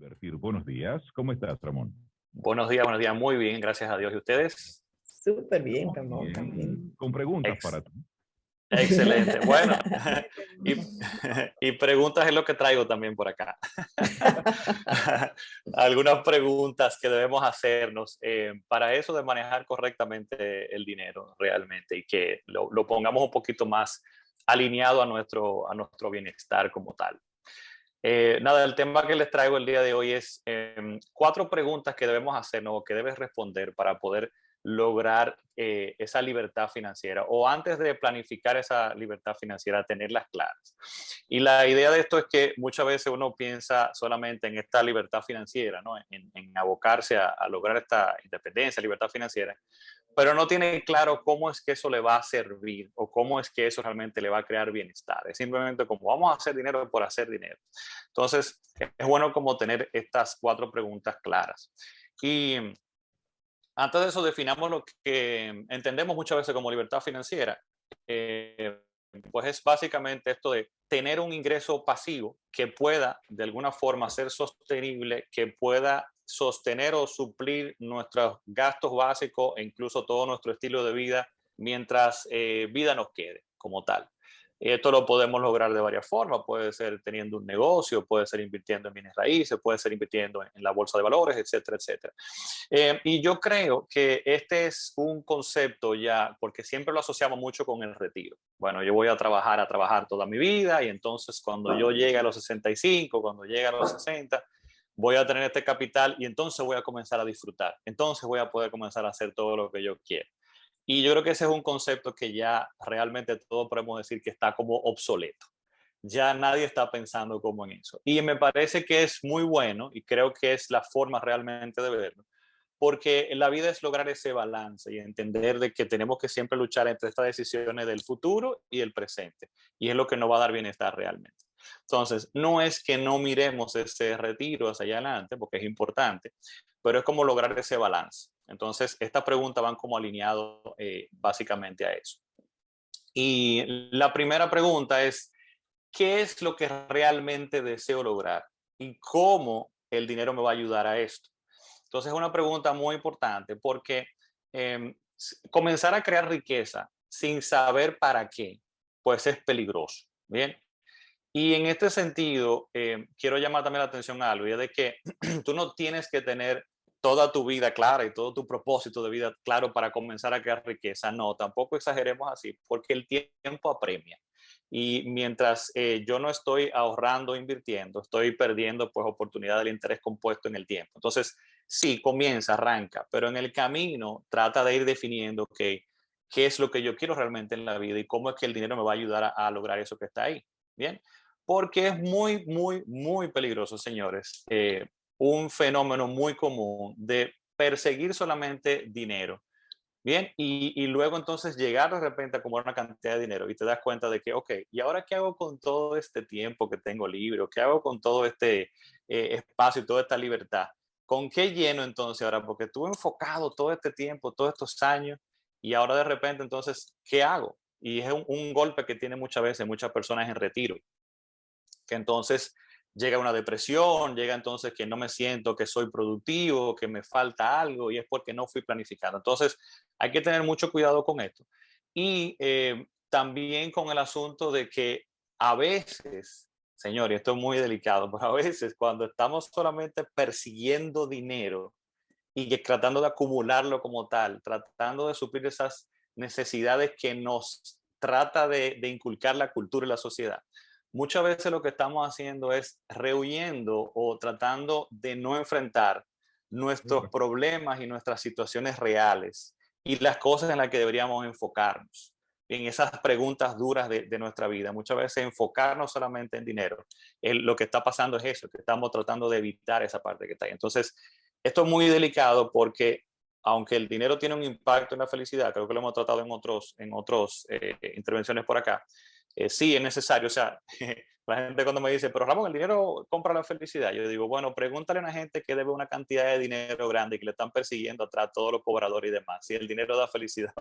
Invertir. Buenos días. ¿Cómo estás, Ramón? Buenos días, muy bien, gracias a Dios. ¿Y ustedes? Súper bien, Muy Ramón, también. bien. Con preguntas Ex- para ti. Excelente. Bueno, y, y preguntas es lo que traigo también por acá. Algunas preguntas que debemos hacernos para eso de manejar correctamente el dinero realmente y que lo pongamos un poquito más alineado a nuestro bienestar como tal. Nada, el tema que les traigo el día de hoy es 4 preguntas que debemos hacernos o que debes responder para poder lograr esa libertad financiera o antes de planificar esa libertad financiera, tenerlas claras. Y la idea de esto es que muchas veces uno piensa solamente en esta libertad financiera, ¿no? En abocarse a lograr esta independencia, libertad financiera, pero no tiene claro cómo es que eso le va a servir o cómo es que eso realmente le va a crear bienestar. Es simplemente como vamos a hacer dinero por hacer dinero. Entonces, es bueno como tener estas 4 preguntas claras. Y antes de eso, definamos lo que entendemos muchas veces como libertad financiera. Eh, pues es básicamente esto de tener un ingreso pasivo que pueda de alguna forma ser sostenible, que pueda sostener o suplir nuestros gastos básicos e incluso todo nuestro estilo de vida mientras vida nos quede como tal. Esto lo podemos lograr de varias formas. Puede ser teniendo un negocio, puede ser invirtiendo en bienes raíces, puede ser invirtiendo en la bolsa de valores, etcétera, etcétera. Y yo creo que este es un concepto ya, porque siempre lo asociamos mucho con el retiro. Bueno, yo voy a trabajar toda mi vida y entonces cuando yo llegue a los 65, cuando llegue a los 60, voy a tener este capital y entonces voy a comenzar a disfrutar. Entonces voy a poder comenzar a hacer todo lo que yo quiero. Y yo creo que ese es un concepto que ya realmente todos podemos decir que está como obsoleto. Ya nadie está pensando como en eso. Y me parece que es muy bueno y creo que es la forma realmente de verlo, porque la vida es lograr ese balance y entender de que tenemos que siempre luchar entre estas decisiones del futuro y el presente. Y es lo que nos va a dar bienestar realmente. Entonces, no es que no miremos ese retiro hacia allá adelante, porque es importante, pero es como lograr ese balance. Entonces, estas preguntas van como alineados básicamente a eso. Y la primera pregunta es, ¿qué es lo que realmente deseo lograr? ¿Y cómo el dinero me va a ayudar a esto? Entonces, es una pregunta muy importante porque comenzar a crear riqueza sin saber para qué, pues es peligroso. Bien. Y en este sentido, quiero llamar también la atención a algo, y es de que tú no tienes que tener toda tu vida clara y todo tu propósito de vida claro para comenzar a crear riqueza. No, tampoco exageremos así, porque el tiempo apremia. Y mientras yo no estoy ahorrando, invirtiendo, estoy perdiendo pues oportunidad del interés compuesto en el tiempo. Entonces, sí, comienza, arranca, pero en el camino trata de ir definiendo qué es lo que yo quiero realmente en la vida y cómo es que el dinero me va a ayudar a lograr eso que está ahí. Bien, porque es muy, muy, muy peligroso, señores. Un fenómeno muy común de perseguir solamente dinero. Bien, y luego entonces llegar de repente a acumular una cantidad de dinero y te das cuenta de que, ok, ¿y ahora qué hago con todo este tiempo que tengo libre? ¿Qué hago con todo este espacio y toda esta libertad? ¿Con qué lleno entonces ahora? Porque estuve enfocado todo este tiempo, todos estos años, y ahora de repente entonces, ¿qué hago? Y es un golpe que tiene muchas veces muchas personas en retiro, que entonces llega una depresión, llega entonces que no me siento que soy productivo, que me falta algo y es porque no fui planificando. Entonces hay que tener mucho cuidado con esto. Y también con el asunto de que a veces, señor, y esto es muy delicado, pero a veces cuando estamos solamente persiguiendo dinero y que tratando de acumularlo como tal, tratando de suplir esas necesidades que nos trata de inculcar la cultura y la sociedad, muchas veces lo que estamos haciendo es rehuyendo o tratando de no enfrentar nuestros problemas y nuestras situaciones reales y las cosas en las que deberíamos enfocarnos, en esas preguntas duras de nuestra vida. Muchas veces enfocarnos solamente en dinero. Lo que está pasando es eso, que estamos tratando de evitar esa parte que está ahí. Entonces, esto es muy delicado porque aunque el dinero tiene un impacto en la felicidad, creo que lo hemos tratado en otros intervenciones por acá, sí es necesario. O sea, la gente cuando me dice, pero Ramón, el dinero compra la felicidad. Yo digo, bueno, pregúntale a una gente que debe una cantidad de dinero grande y que le están persiguiendo atrás todos los cobradores y demás, si el dinero da felicidad.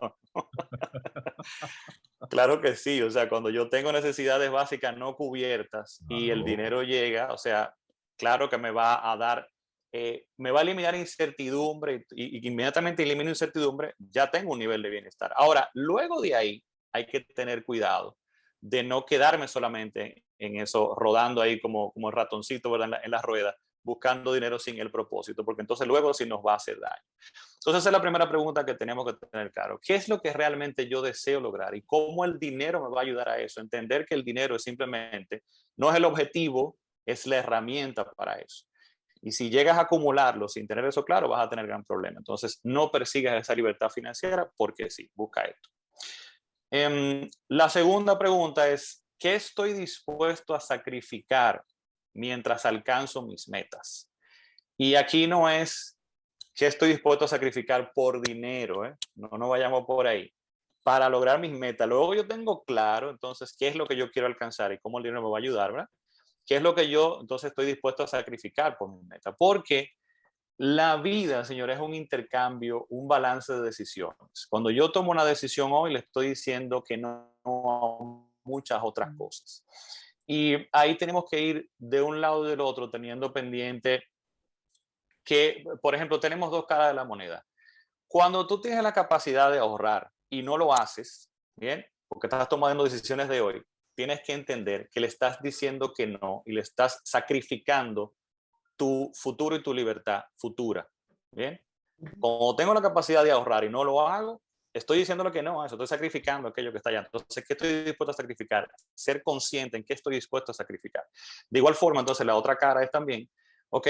Claro que sí, o sea, cuando yo tengo necesidades básicas no cubiertas y el Claro. dinero llega, o sea, claro que me va a dar, me va a eliminar incertidumbre y inmediatamente elimino incertidumbre, ya tengo un nivel de bienestar. Ahora, luego de ahí hay que tener cuidado de no quedarme solamente en eso, rodando ahí como el ratoncito, ¿verdad? En la rueda, buscando dinero sin el propósito, porque entonces luego sí nos va a hacer daño. Entonces esa es la primera pregunta que tenemos que tener claro. ¿Qué es lo que realmente yo deseo lograr y cómo el dinero me va a ayudar a eso? Entender que el dinero es simplemente, no es el objetivo, es la herramienta para eso. Y si llegas a acumularlo sin tener eso claro, vas a tener gran problema. Entonces, no persigas esa libertad financiera porque sí, busca esto. La segunda pregunta es, ¿qué estoy dispuesto a sacrificar mientras alcanzo mis metas? Y aquí no es qué estoy dispuesto a sacrificar por dinero, ¿eh? No vayamos por ahí. Para lograr mis metas. Luego yo tengo claro, entonces, qué es lo que yo quiero alcanzar y cómo el dinero me va a ayudar, ¿verdad? ¿Qué es lo que yo entonces estoy dispuesto a sacrificar por mi meta? Porque la vida, señores, es un intercambio, un balance de decisiones. Cuando yo tomo una decisión hoy, le estoy diciendo que no a muchas otras cosas. Y ahí tenemos que ir de un lado y del otro, teniendo pendiente que, por ejemplo, tenemos dos caras de la moneda. Cuando tú tienes la capacidad de ahorrar y no lo haces, ¿bien? Porque estás tomando decisiones de hoy, tienes que entender que le estás diciendo que no y le estás sacrificando tu futuro y tu libertad futura. ¿Bien? Como tengo la capacidad de ahorrar y no lo hago, estoy diciéndole que no a eso, estoy sacrificando aquello que está allá. Entonces, ¿qué estoy dispuesto a sacrificar? Ser consciente en qué estoy dispuesto a sacrificar. De igual forma, entonces, la otra cara es también, ok,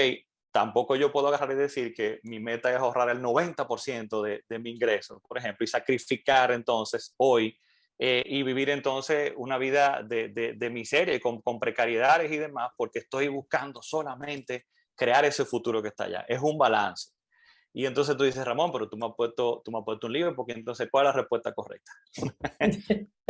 tampoco yo puedo agarrar y decir que mi meta es ahorrar el 90% de mi ingreso, por ejemplo, y sacrificar entonces hoy y vivir entonces una vida de miseria y con precariedades y demás, porque estoy buscando solamente crear ese futuro que está allá. Es un balance. Y entonces tú dices, Ramón, pero tú me has puesto un libro, porque entonces, ¿cuál es la respuesta correcta?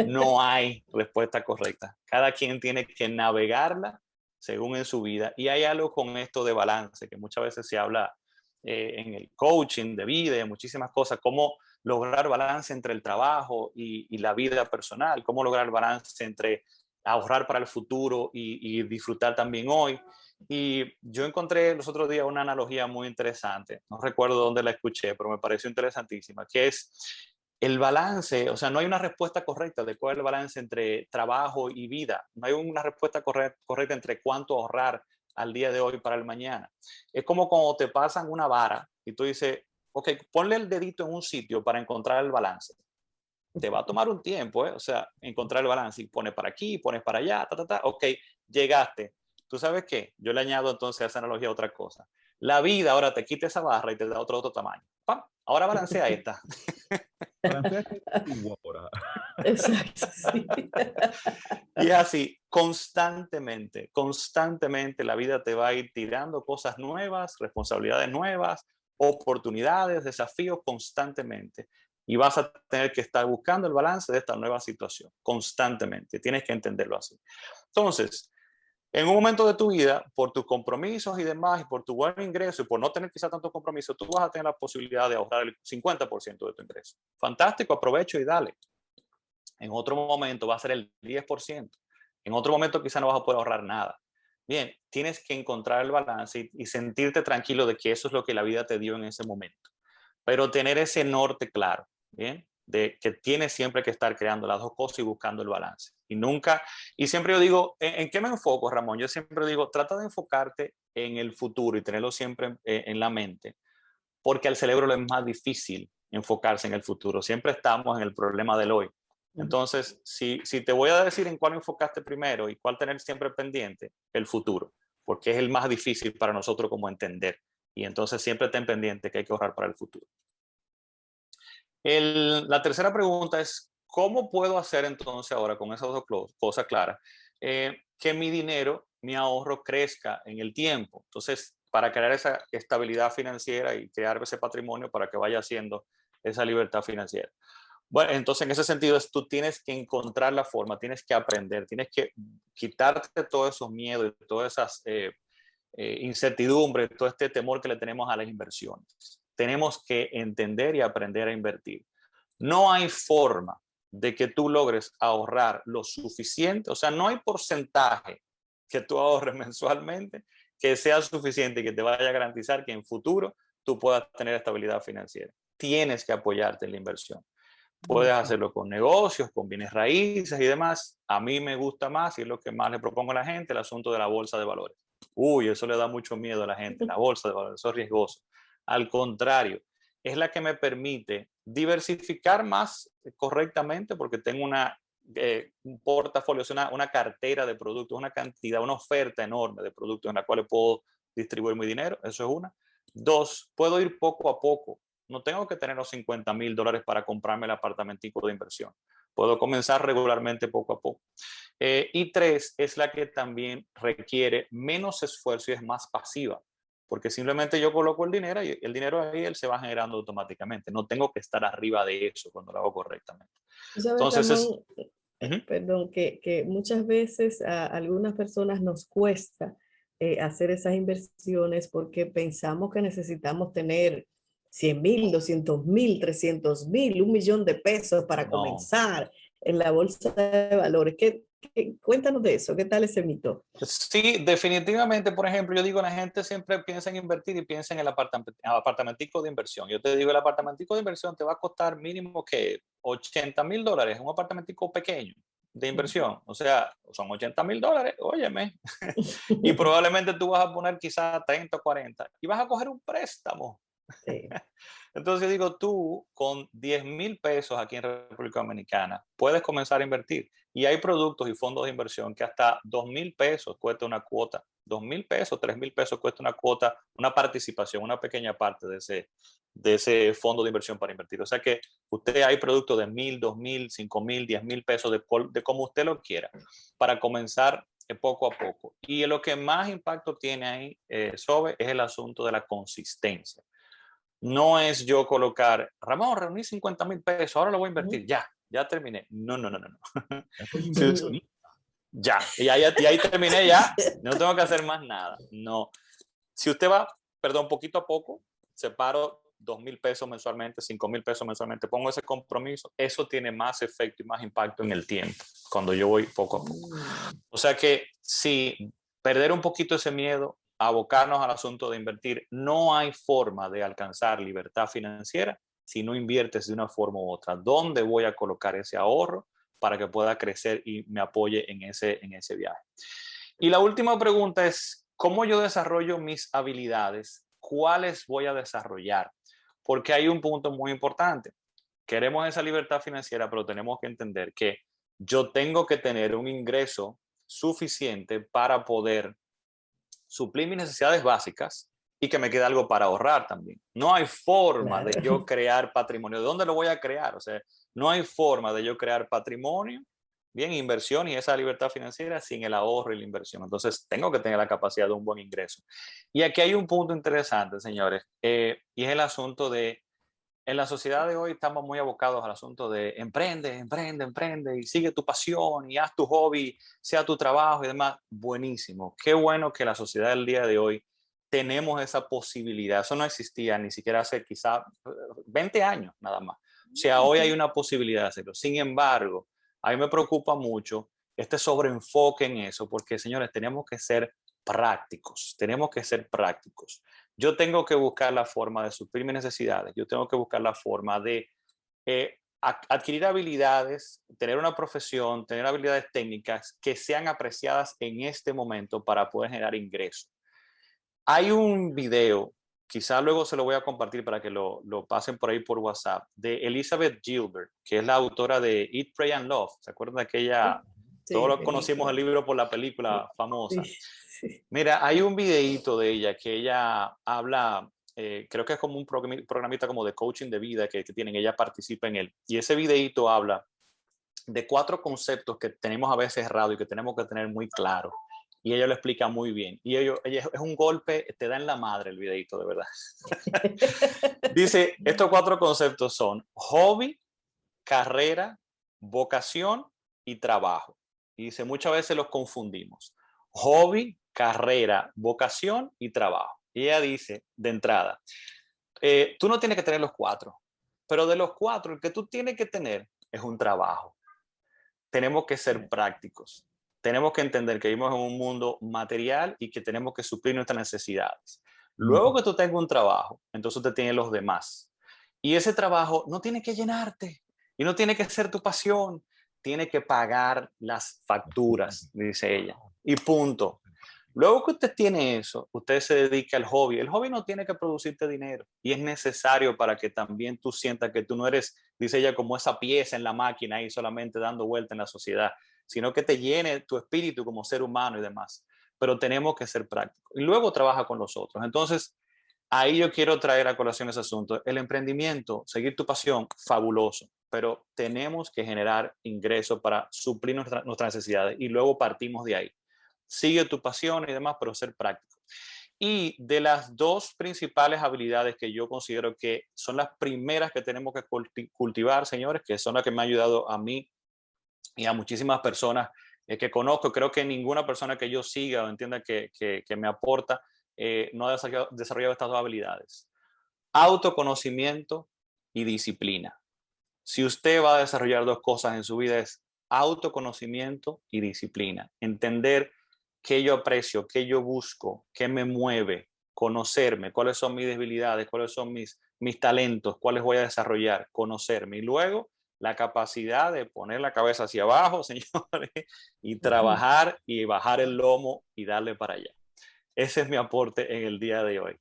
No hay respuesta correcta. Cada quien tiene que navegarla según en su vida. Y hay algo con esto de balance, que muchas veces se habla en el coaching de vida, y muchísimas cosas, cómo lograr balance entre el trabajo y la vida personal, cómo lograr balance entre ahorrar para el futuro y disfrutar también hoy. Y yo encontré los otros días una analogía muy interesante, no recuerdo dónde la escuché, pero me pareció interesantísima, que es el balance. O sea, no hay una respuesta correcta de cuál es el balance entre trabajo y vida. No hay una respuesta correcta entre cuánto ahorrar al día de hoy para el mañana. Es como cuando te pasan una vara y tú dices, ok, ponle el dedito en un sitio para encontrar el balance. Te va a tomar un tiempo, ¿eh? O sea, encontrar el balance. Y pones para aquí, pones para allá, ok, llegaste. ¿Tú sabes qué? Yo le añado entonces a esa analogía otra cosa. La vida ahora te quita esa barra y te da otro tamaño. ¡Pam! Ahora balancea esta. Balancea tu ahora. Exacto, sí. Y es así, constantemente la vida te va a ir tirando cosas nuevas, responsabilidades nuevas, oportunidades, desafíos constantemente. Y vas a tener que estar buscando el balance de esta nueva situación constantemente. Tienes que entenderlo así. Entonces, en un momento de tu vida, por tus compromisos y demás, y por tu buen ingreso, y por no tener quizá tanto compromiso, tú vas a tener la posibilidad de ahorrar el 50% de tu ingreso. Fantástico, aprovecho y dale. En otro momento va a ser el 10%. En otro momento quizá no vas a poder ahorrar nada. Bien, tienes que encontrar el balance y sentirte tranquilo de que eso es lo que la vida te dio en ese momento. Pero tener ese norte claro, ¿bien? De que tienes siempre que estar creando las dos cosas y buscando el balance. Y nunca, y siempre yo digo, ¿en qué me enfoco, Ramón? Yo siempre digo, trata de enfocarte en el futuro y tenerlo siempre en la mente, porque al cerebro le es más difícil enfocarse en el futuro. Siempre estamos en el problema del hoy. Entonces, si te voy a decir en cuál enfocaste primero y cuál tener siempre pendiente, el futuro, porque es el más difícil para nosotros como entender. Y entonces siempre ten pendiente que hay que ahorrar para el futuro. La tercera pregunta es, ¿cómo puedo hacer entonces ahora con esas dos cosas claras que mi dinero, mi ahorro crezca en el tiempo? Entonces, para crear esa estabilidad financiera y crear ese patrimonio para que vaya haciendo esa libertad financiera. Bueno, entonces en ese sentido tú tienes que encontrar la forma, tienes que aprender, tienes que quitarte todos esos miedos, todas esas incertidumbres, todo este temor que le tenemos a las inversiones. Tenemos que entender y aprender a invertir. No hay forma de que tú logres ahorrar lo suficiente, o sea, no hay porcentaje que tú ahorres mensualmente que sea suficiente y que te vaya a garantizar que en futuro tú puedas tener estabilidad financiera. Tienes que apoyarte en la inversión. Puedes hacerlo con negocios, con bienes raíces y demás. A mí me gusta más, y es lo que más le propongo a la gente, el asunto de la bolsa de valores. Uy, eso le da mucho miedo a la gente, la bolsa de valores, eso es riesgoso. Al contrario, es la que me permite diversificar más correctamente porque tengo un portafolio, una cartera de productos, una cantidad, una oferta enorme de productos en la cual puedo distribuir mi dinero, eso es una. Dos, puedo ir poco a poco. No tengo que tener los $50,000 para comprarme el apartamentico de inversión. Puedo comenzar regularmente poco a poco. Y tres, es la que también requiere menos esfuerzo y es más pasiva, porque simplemente yo coloco el dinero y el dinero ahí él se va generando automáticamente. No tengo que estar arriba de eso cuando lo hago correctamente. Tú sabes, Entonces Ramón, uh-huh. perdón, que muchas veces a algunas personas nos cuesta hacer esas inversiones porque pensamos que necesitamos tener 100,000, 200,000, 300,000, 1,000,000 de pesos para No. comenzar en la bolsa de valores. Cuéntanos de eso, ¿qué tal ese mito? Sí, definitivamente, por ejemplo, yo digo, la gente siempre piensa en invertir y piensa en el apartamentico de inversión. Yo te digo, el apartamentico de inversión te va a costar mínimo que $80,000, un apartamentico pequeño de inversión. O sea, son $80,000, óyeme. Y probablemente tú vas a poner quizás 30 o 40 y vas a coger un préstamo. Sí. Entonces yo digo, tú con $10,000 aquí en República Dominicana puedes comenzar a invertir. Y hay productos y fondos de inversión que hasta $2,000 cuesta una cuota. $2,000, $3,000 cuesta una cuota, una participación, una pequeña parte de ese fondo de inversión para invertir. O sea que usted hay productos de $1,000, $2,000, $5,000, $10,000 de como usted lo quiera para comenzar poco a poco. Y lo que más impacto tiene ahí, Sobe, es el asunto de la consistencia. No es yo colocar, Ramón, reuní $50,000, ahora lo voy a invertir, ya terminé. No, no, no, no. Ya, y ahí terminé ya, no tengo que hacer más nada. No. Si usted va, perdón, poquito a poco, separo $2,000 mensualmente, $5,000 mensualmente, pongo ese compromiso, eso tiene más efecto y más impacto en el tiempo, cuando yo voy poco a poco. O sea que sí, perder un poquito ese miedo, abocarnos al asunto de invertir, no hay forma de alcanzar libertad financiera si no inviertes de una forma u otra. ¿Dónde voy a colocar ese ahorro para que pueda crecer y me apoye en ese viaje? Y la última pregunta es, ¿cómo yo desarrollo mis habilidades? ¿Cuáles voy a desarrollar? Porque hay un punto muy importante. Queremos esa libertad financiera, pero tenemos que entender que yo tengo que tener un ingreso suficiente para poder suplir mis necesidades básicas y que me quede algo para ahorrar también. No hay forma de yo Claro. crear patrimonio. ¿De dónde lo voy a crear? O sea, no hay forma de yo crear patrimonio, bien, inversión y esa libertad financiera sin el ahorro y la inversión. Entonces, tengo que tener la capacidad de un buen ingreso. Y aquí hay un punto interesante, señores, y es el asunto de en la sociedad de hoy estamos muy abocados al asunto de emprende, emprende, emprende y sigue tu pasión y haz tu hobby, sea tu trabajo y demás. Buenísimo. Qué bueno que la sociedad del día de hoy tenemos esa posibilidad. Eso no existía ni siquiera hace quizá 20 años nada más. O sea, hoy hay una posibilidad de hacerlo. Sin embargo, a mí me preocupa mucho este sobreenfoque en eso porque, señores, tenemos que ser prácticos. Tenemos que ser prácticos. Yo tengo que buscar la forma de suplir mis necesidades, yo tengo que buscar la forma de adquirir habilidades, tener una profesión, tener habilidades técnicas que sean apreciadas en este momento para poder generar ingresos. Hay un video, quizá luego se lo voy a compartir para que lo pasen por ahí por WhatsApp, de Elizabeth Gilbert, que es la autora de Eat, Pray and Love. ¿Se acuerdan de aquella? Sí, Todos conocimos el película. libro por la película Sí, famosa. sí. Mira, hay un videíto de ella que ella habla, creo que es como un programita como de coaching de vida que tienen, ella participa en él. Y ese videíto habla de 4 conceptos que tenemos a veces errados y que tenemos que tener muy claro. Y ella lo explica muy bien. Y ella es un golpe, te da en la madre el videíto, de verdad. Dice, estos 4 conceptos son hobby, carrera, vocación y trabajo. Y dice, muchas veces los confundimos. Hobby, carrera, vocación y trabajo. Y ella dice, de entrada, tú no tienes que tener los 4, pero de los 4, el que tú tienes que tener es un trabajo. Tenemos que ser prácticos. tenemos que entender que vivimos en un mundo material y que tenemos que suplir nuestras necesidades. Luego Ujú. que tú tengas un trabajo, entonces te tienen los demás. Y ese trabajo no tiene que llenarte y no tiene que ser tu pasión, tiene que pagar las facturas, dice ella. Y punto. Luego que usted tiene eso, usted se dedica al hobby. El hobby no tiene que producirte dinero y es necesario para que también tú sientas que tú no eres, dice ella, como esa pieza en la máquina ahí solamente dando vuelta en la sociedad, sino que te llene tu espíritu como ser humano y demás. Pero tenemos que ser prácticos. Y luego trabaja con los otros. Entonces, ahí yo quiero traer a colación ese asunto. El emprendimiento, seguir tu pasión, fabuloso, pero tenemos que generar ingresos para suplir nuestras necesidades y luego partimos de ahí. Sigue tu pasión y demás, pero ser práctico. Y de las dos principales habilidades que yo considero que son las primeras que tenemos que cultivar, señores, que son las que me han ayudado a mí y a muchísimas personas que conozco, creo que ninguna persona que yo siga o entienda que me aporta no ha desarrollado estas dos habilidades. Autoconocimiento y disciplina. Si usted va a desarrollar dos cosas en su vida es autoconocimiento y disciplina. Entender qué yo aprecio, qué yo busco, qué me mueve, conocerme, cuáles son mis debilidades, cuáles son mis talentos, cuáles voy a desarrollar, conocerme. Y luego la capacidad de poner la cabeza hacia abajo, señores, y trabajar y bajar el lomo y darle para allá. Ese es mi aporte en el día de hoy.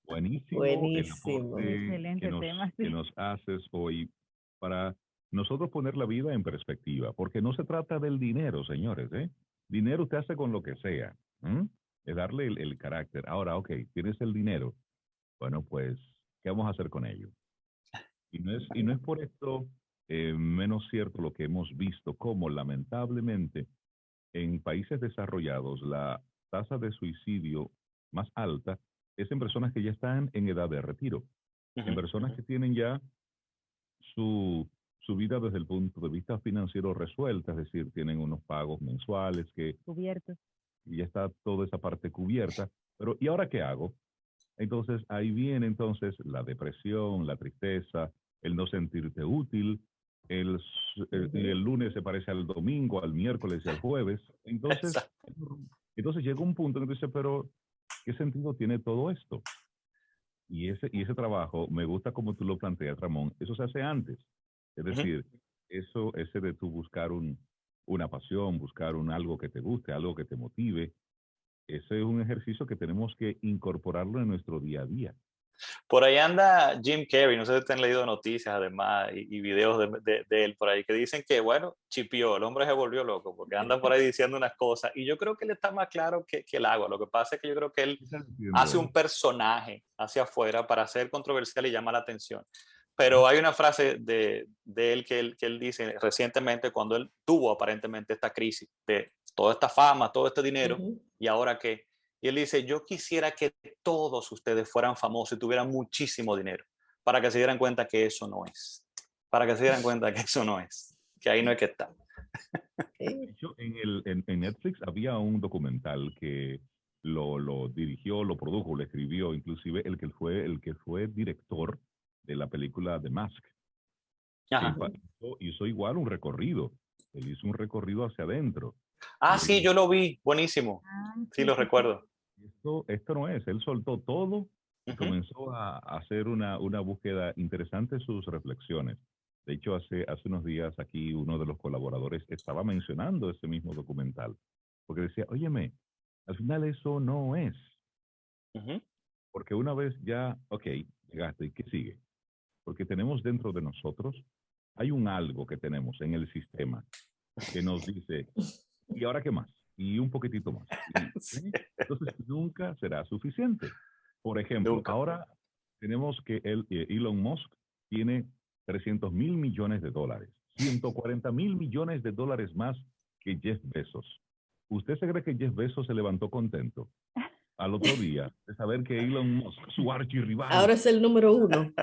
Buenísimo el Buenísimo. aporte Excelente tema, que sí. nos haces hoy para nosotros poner la vida en perspectiva, porque no se trata del dinero, señores, ¿eh? Dinero usted hace con lo que sea, ¿m? Es darle el carácter. Ahora, ok, tienes el dinero. Bueno, pues, ¿qué vamos a hacer con ello? Y no es por esto menos cierto lo que hemos visto, como lamentablemente en países desarrollados la tasa de suicidio más alta es en personas que ya están en edad de retiro, en Ujú, personas ujú. que tienen ya su, su vida desde el punto de vista financiero resuelta, es decir, tienen unos pagos mensuales que Cubiertos. ya está toda esa parte cubierta, pero ¿y ahora qué hago? Entonces ahí viene entonces la depresión, la tristeza, el no sentirte útil, el Ujú. lunes se parece al domingo, al miércoles y al jueves. Exacto. Entonces llega un punto en que dice, pero ¿qué sentido tiene todo esto? Y ese trabajo, me gusta como tú lo planteas, Ramón, eso se hace antes. Es Ujú. decir, ese de tú buscar una pasión, buscar algo que te guste, algo que te motive, ese es un ejercicio que tenemos que incorporarlo en nuestro día a día. Por ahí anda Jim Carrey, no sé si te han leído noticias además y videos de él por ahí que dicen que, bueno, chipió, el hombre se volvió loco porque anda por ahí diciendo unas cosas y yo creo que él está más claro que el agua. Lo que pasa es que yo creo que él ¿Qué estás haciendo hace un él? personaje hacia afuera para ser controversial y llamar la atención. Pero Ajá. hay una frase de él que él dice recientemente cuando él tuvo aparentemente esta crisis de toda esta fama, todo este dinero Ujú. y ahora qué. Y él dice, yo quisiera que todos ustedes fueran famosos y tuvieran muchísimo dinero para que se dieran cuenta que eso no es. Para que se dieran cuenta que eso no es. Que ahí no hay que estar. De hecho, en Netflix había un documental que lo dirigió, lo produjo, lo escribió, inclusive el que fue director de la película The Mask. Ajá. Hizo igual un recorrido. Él hizo un recorrido hacia adentro. Ah, Y él sí, dijo, yo lo vi. Buenísimo. Ah, Sí, sí, lo sí, sí. recuerdo. esto no es. Él soltó todo y Ujú. comenzó a hacer una búsqueda interesante en sus reflexiones. De hecho, hace unos días aquí uno de los colaboradores estaba mencionando ese mismo documental, porque decía, óyeme, al final eso no es, Ujú. porque una vez ya, ok, llegaste, ¿y qué sigue? Porque tenemos dentro de nosotros, hay un algo que tenemos en el sistema que nos dice, ¿y ahora qué más? Y un poquitito más. Sí, ¿Sí? Entonces, nunca será suficiente. Por ejemplo, nunca. ahora tenemos que Elon Musk tiene 300.000 millones de dólares, 140.000 millones de dólares más que Jeff Bezos. ¿Usted se cree que Jeff Bezos se levantó contento al otro día de saber que Elon Musk, su archirrival, Ahora es el número uno.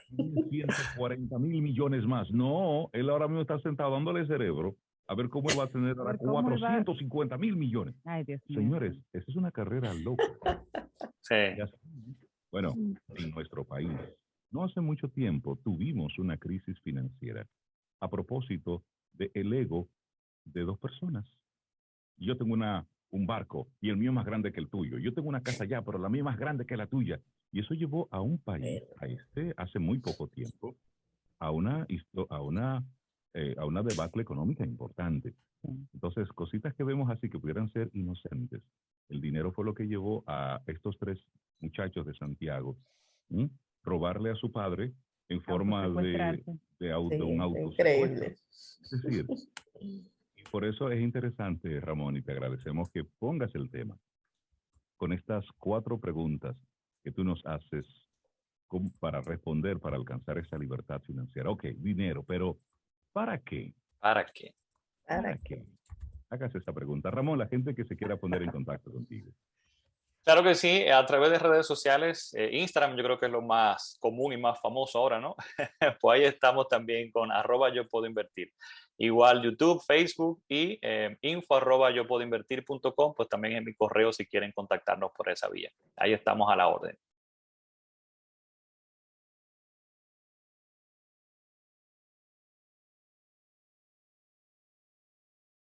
tiene 140.000 millones más? No, él ahora mismo está sentado dándole cerebro a ver cómo él va a tener A ahora ver cómo él va. 450.000 millones. Ay, Dios mío. Señores, esa es una carrera loca. Sí. Y así, bueno, en nuestro país, no hace mucho tiempo tuvimos una crisis financiera a propósito del ego de dos personas. y yo tengo un barco y el mío es más grande que el tuyo. Yo tengo una casa allá, pero la mía es más grande que la tuya. Y eso llevó a un país, hace muy poco tiempo, a una debacle económica importante. Entonces, cositas que vemos así que pudieran ser inocentes. El dinero fue lo que llevó a estos 3 muchachos de Santiago, ¿m? Robarle a su padre en forma de un auto secuestro. Increíble. Es decir, y por eso es interesante, Ramón, y te agradecemos que pongas el tema con estas 4 preguntas que tú nos haces para responder, para alcanzar esa libertad financiera. Ok, dinero, pero ¿para qué? ¿Para qué? ¿Para qué? Hagas esa pregunta. Ramón, la gente que se quiera poner en contacto contigo. Claro que sí, a través de redes sociales, Instagram yo creo que es lo más común y más famoso ahora, ¿no? Pues ahí estamos también con @yo puedo invertir. Igual YouTube, Facebook y info@yopuedoinvertir.com, pues también en mi correo si quieren contactarnos por esa vía. Ahí estamos a la orden.